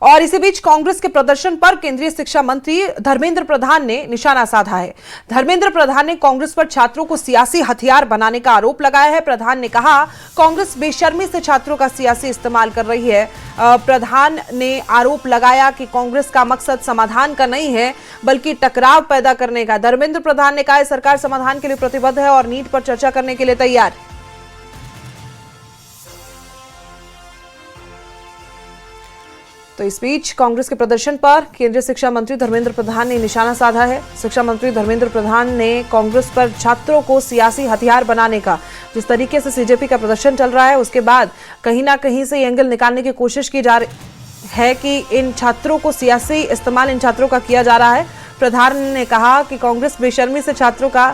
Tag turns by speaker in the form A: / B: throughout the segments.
A: और इसी बीच कांग्रेस के प्रदर्शन पर केंद्रीय शिक्षा मंत्री धर्मेंद्र प्रधान ने निशाना साधा है। धर्मेंद्र प्रधान ने कांग्रेस पर छात्रों को सियासी हथियार बनाने का आरोप लगाया है। प्रधान ने कहा, कांग्रेस बेशर्मी से छात्रों का सियासी इस्तेमाल कर रही है। प्रधान ने आरोप लगाया कि कांग्रेस का मकसद समाधान का नहीं है बल्कि टकराव पैदा करने का। धर्मेंद्र प्रधान ने कहा, सरकार समाधान के लिए प्रतिबद्ध है और नीट पर चर्चा करने के लिए तैयार है। तो इस बीच कांग्रेस के प्रदर्शन पर केंद्रीय शिक्षा मंत्री धर्मेंद्र प्रधान ने निशाना साधा है। शिक्षा मंत्री धर्मेंद्र प्रधान ने कांग्रेस पर छात्रों को सियासी हथियार बनाने का, जिस तरीके से सीजेपी का प्रदर्शन चल रहा है उसके बाद कहीं ना कहीं से एंगल निकालने की कोशिश की जा रही है कि इन छात्रों को सियासी इस्तेमाल इन छात्रों का किया जा रहा है। प्रधान ने कहा कि कांग्रेस बेशर्मी से छात्रों का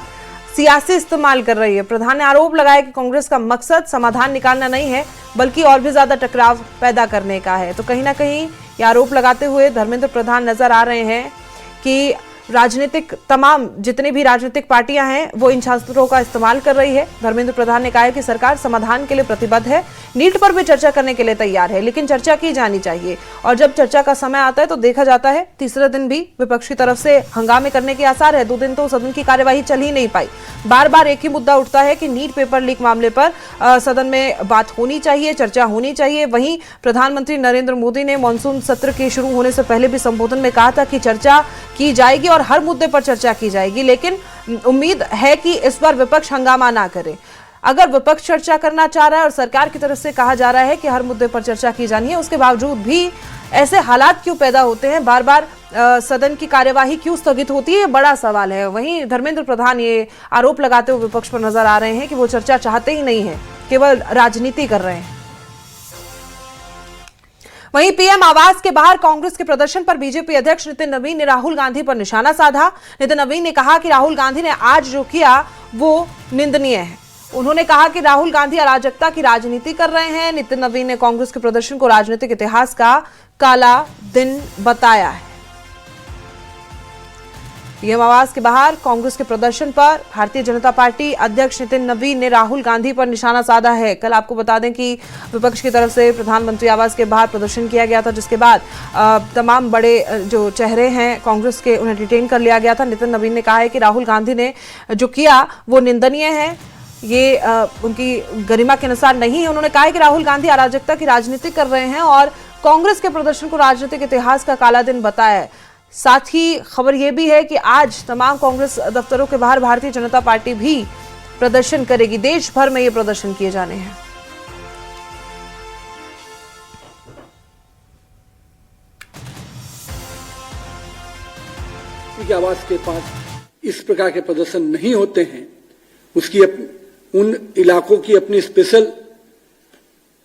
A: सियासी इस्तेमाल कर रही है। प्रधान ने आरोप लगाया कि कांग्रेस का मकसद समाधान निकालना नहीं है बल्कि और भी ज्यादा टकराव पैदा करने का है। तो कहीं ना कहीं ये आरोप लगाते हुए धर्मेंद्र प्रधान नजर आ रहे हैं कि राजनीतिक तमाम जितनी भी राजनीतिक पार्टियां हैं वो इन छात्रों का इस्तेमाल कर रही है। धर्मेंद्र प्रधान ने कहा है कि सरकार समाधान के लिए प्रतिबद्ध है, नीट पर भी चर्चा करने के लिए तैयार है, लेकिन चर्चा की जानी चाहिए। और जब चर्चा का समय आता है तो देखा जाता है तीसरे दिन भी विपक्ष की तरफ से हंगामे करने के आसार है। 2 दिन तो सदन की कार्यवाही चल ही नहीं पाई। बार बार एक ही मुद्दा उठता है कि नीट पेपर लीक मामले पर सदन में बात होनी चाहिए, चर्चा होनी चाहिए। वहीं प्रधानमंत्री नरेंद्र मोदी ने मानसून सत्र के शुरू होने से पहले भी संबोधन में कहा था कि चर्चा की जाएगी और हर मुद्दे पर चर्चा की जाएगी, लेकिन उम्मीद है कि इस बार विपक्ष हंगामा ना करे। अगर विपक्ष चर्चा करना चाह रहा है और सरकार की तरफ से कहा जा रहा है कि हर मुद्दे पर चर्चा की जानी है, उसके बावजूद भी ऐसे हालात क्यों पैदा होते हैं, बार बार सदन की कार्यवाही क्यों स्थगित होती है, ये बड़ा सवाल है। वहीं धर्मेंद्र प्रधान ये आरोप लगाते हुए विपक्ष पर नजर आ रहे हैं कि वो चर्चा चाहते ही नहीं है, केवल राजनीति कर रहे हैं। वहीं पीएम आवास के बाहर कांग्रेस के प्रदर्शन पर बीजेपी अध्यक्ष नितिन नवीन ने राहुल गांधी पर निशाना साधा। नितिन नवीन ने कहा कि राहुल गांधी ने आज जो किया वो निंदनीय है। उन्होंने कहा कि राहुल गांधी अराजकता की राजनीति कर रहे हैं। नितिन नवीन ने कांग्रेस के प्रदर्शन को राजनीतिक इतिहास का काला दिन बताया है। पीएम आवास के बाहर कांग्रेस के प्रदर्शन पर भारतीय जनता पार्टी अध्यक्ष नितिन नवीन ने राहुल गांधी पर निशाना साधा है। कल आपको बता दें कि विपक्ष की तरफ से प्रधानमंत्री आवास के बाहर प्रदर्शन किया गया था, जिसके बाद तमाम बड़े जो चेहरे हैं कांग्रेस के उन्हें डिटेन कर लिया गया था। नितिन नवीन ने कहा है कि राहुल गांधी ने जो किया वो निंदनीय है, ये उनकी गरिमा के अनुसार नहीं है। उन्होंने कहा है कि राहुल गांधी अराजकता की राजनीति कर रहे हैं और कांग्रेस के प्रदर्शन को राजनीतिक इतिहास का काला दिन बताया है। साथ ही खबर यह भी है कि आज तमाम कांग्रेस दफ्तरों के बाहर भारतीय जनता पार्टी भी प्रदर्शन करेगी। देश भर में ये प्रदर्शन किए जाने हैं।
B: आवास के पास इस प्रकार के प्रदर्शन नहीं होते हैं, उसकी उन इलाकों की अपनी स्पेशल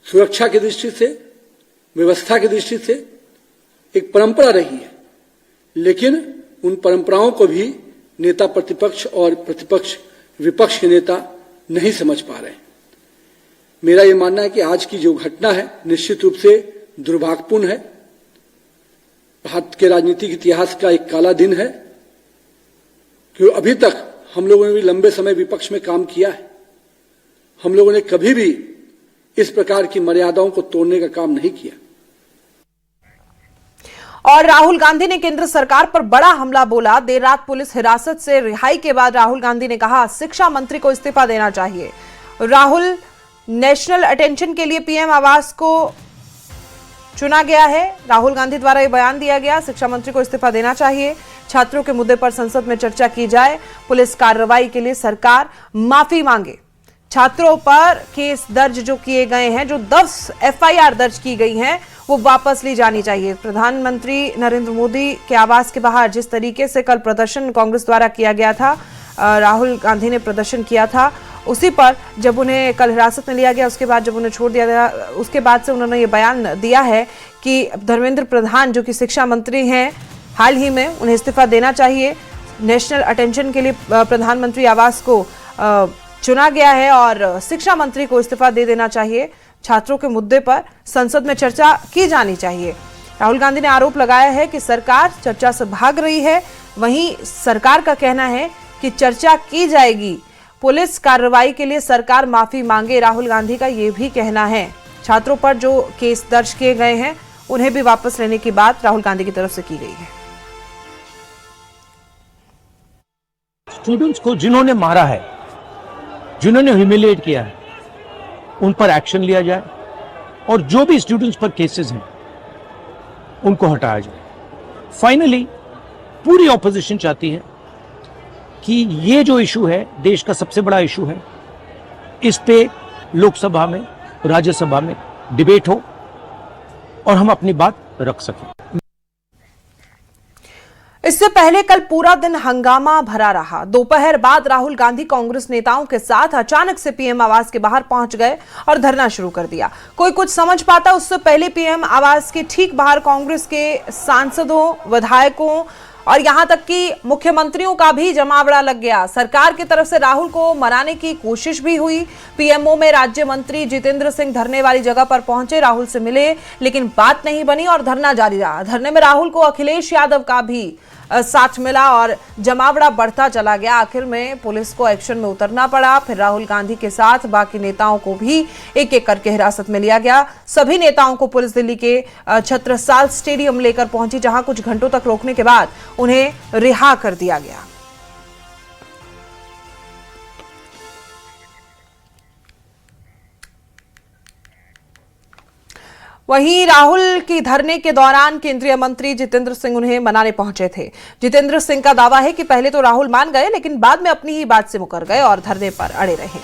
B: सुरक्षा की दृष्टि से, व्यवस्था की दृष्टि से एक परंपरा रही है, लेकिन उन परंपराओं को भी नेता प्रतिपक्ष और प्रतिपक्ष विपक्ष के नेता नहीं समझ पा रहे हैं। मेरा यह मानना है कि आज की जो घटना है निश्चित रूप से दुर्भाग्यपूर्ण है, भारत के राजनीतिक इतिहास का एक काला दिन है। क्योंकि अभी तक हम लोगों ने भी लंबे समय विपक्ष में काम किया है, हम लोगों ने कभी भी इस प्रकार की मर्यादाओं को तोड़ने का काम नहीं किया।
A: और राहुल गांधी ने केंद्र सरकार पर बड़ा हमला बोला। देर रात पुलिस हिरासत से रिहाई के बाद राहुल गांधी ने कहा शिक्षा मंत्री को इस्तीफा देना चाहिए। राहुल नेशनल अटेंशन के लिए पीएम आवास को चुना गया है। राहुल गांधी द्वारा यह बयान दिया गया, शिक्षा मंत्री को इस्तीफा देना चाहिए, छात्रों के मुद्दे पर संसद में चर्चा की जाए, पुलिस कार्रवाई के लिए सरकार माफी मांगे, छात्रों पर केस दर्ज जो किए गए हैं, जो 10 एफआईआर दर्ज की गई हैं वो वापस ली जानी चाहिए। प्रधानमंत्री नरेंद्र मोदी के आवास के बाहर जिस तरीके से कल प्रदर्शन कांग्रेस द्वारा किया गया था, राहुल गांधी ने प्रदर्शन किया था, उसी पर जब उन्हें कल हिरासत में लिया गया, उसके बाद जब उन्हें छोड़ दिया गया, उसके बाद से उन्होंने ये बयान दिया है कि धर्मेंद्र प्रधान जो कि शिक्षा मंत्री हैं, हाल ही में उन्हें इस्तीफा देना चाहिए। नेशनल अटेंशन के लिए प्रधानमंत्री आवास को चुना गया है और शिक्षा मंत्री को इस्तीफा दे देना चाहिए। छात्रों के मुद्दे पर संसद में चर्चा की जानी चाहिए। राहुल गांधी ने आरोप लगाया है कि सरकार चर्चा से भाग रही है। वहीं सरकार का कहना है कि चर्चा की जाएगी, पुलिस कार्रवाई के लिए सरकार माफी मांगे। राहुल गांधी का यह भी कहना है छात्रों पर जो केस दर्ज किए गए हैं उन्हें भी वापस लेने की बात राहुल गांधी की तरफ से की गई है।
C: स्टूडेंट्स को जिन्होंने मारा है, जिन्होंने ह्यूमिलिएट किया है, उन पर एक्शन लिया जाए और जो भी स्टूडेंट्स पर केसेस हैं उनको हटाया जाए। फाइनली पूरी ऑपोजिशन चाहती है कि ये जो इशू है, देश का सबसे बड़ा इशू है, इस पे लोकसभा में, राज्यसभा में डिबेट हो और हम अपनी बात रख सकें।
A: इससे पहले कल पूरा दिन हंगामा भरा रहा। दोपहर बाद राहुल गांधी कांग्रेस नेताओं के साथ अचानक से पीएम आवास के बाहर पहुंच गए और धरना शुरू कर दिया। कोई कुछ समझ पाता उससे पहले पीएम आवास के ठीक बाहर कांग्रेस के सांसदों, विधायकों और यहां तक कि मुख्यमंत्रियों का भी जमावड़ा लग गया। सरकार की तरफ से राहुल को मनाने की कोशिश भी हुई। पीएमओ में राज्य मंत्री जितेंद्र सिंह धरने वाली जगह पर पहुंचे, राहुल से मिले, लेकिन बात नहीं बनी और धरना जारी रहा। धरने में राहुल को अखिलेश यादव का भी साथ मिला और जमावड़ा बढ़ता चला गया। आखिर में पुलिस को एक्शन में उतरना पड़ा। फिर राहुल गांधी के साथ बाकी नेताओं को भी एक एक करके हिरासत में लिया गया। सभी नेताओं को पुलिस दिल्ली के छत्रसाल स्टेडियम लेकर पहुंची, जहां कुछ घंटों तक रोकने के बाद उन्हें रिहा कर दिया गया। वहीं राहुल की धरने के दौरान केंद्रीय मंत्री जितेंद्र सिंह उन्हें मनाने पहुंचे थे। जितेंद्र सिंह का दावा है कि पहले तो राहुल मान गए, लेकिन बाद में अपनी ही बात से मुकर गए और धरने पर अड़े रहे।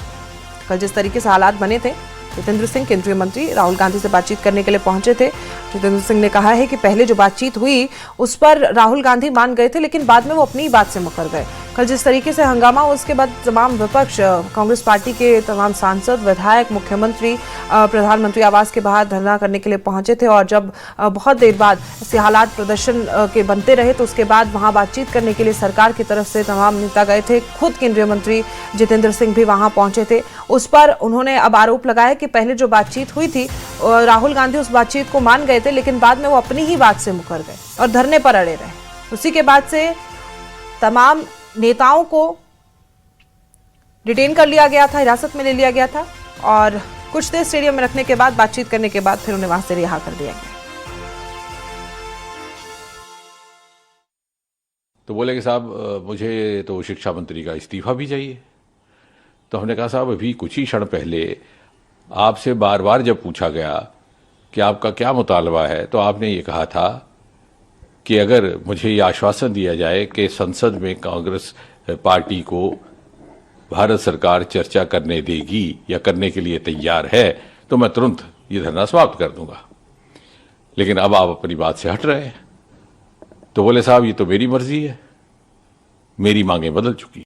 A: कल जिस तरीके से हालात बने थे, जितेंद्र सिंह केंद्रीय मंत्री राहुल गांधी से बातचीत करने के लिए पहुंचे थे। जितेंद्र सिंह ने कहा है कि पहले जो बातचीत हुई उस पर राहुल गांधी मान गए थे, लेकिन बाद में वो अपनी ही बात से मुकर गए। कल जिस तरीके से हंगामा हुआ, उसके बाद तमाम विपक्ष, कांग्रेस पार्टी के तमाम सांसद, विधायक, मुख्यमंत्री प्रधानमंत्री आवास के बाहर धरना करने के लिए पहुंचे थे। और जब बहुत देर बाद ऐसे हालात प्रदर्शन के बनते रहे, तो उसके बाद वहां बातचीत करने के लिए सरकार की तरफ से तमाम नेता गए थे। खुद केंद्रीय मंत्री जितेंद्र सिंह भी वहां पहुंचे थे। उस पर उन्होंने अब आरोप लगाया कि पहले जो बातचीत हुई थी, राहुल गांधी उस बातचीत को मान गए थे, लेकिन बाद में वो अपनी ही बात से मुकर गए और धरने पर अड़े रहे। उसी के बाद से तमाम नेताओं को डिटेन कर लिया गया था, हिरासत में ले लिया गया था और कुछ देर स्टेडियम में रखने के बाद, बातचीत करने के बाद फिर उन्हें वहां से रिहा कर दिया गया।
D: तो बोले कि साहब मुझे तो शिक्षा मंत्री का इस्तीफा भी चाहिए। तो हमने कहा साहब अभी कुछ ही क्षण पहले आपसे बार बार जब पूछा गया कि आपका क्या मुतालबा है, तो आपने ये कहा था कि अगर मुझे ये आश्वासन दिया जाए कि संसद में कांग्रेस पार्टी को भारत सरकार चर्चा करने देगी या करने के लिए तैयार है, तो मैं तुरंत ये धरना समाप्त कर दूंगा। लेकिन अब आप अपनी बात से हट रहे हैं। तो बोले साहब ये तो मेरी मर्जी है, मेरी मांगें बदल चुकी।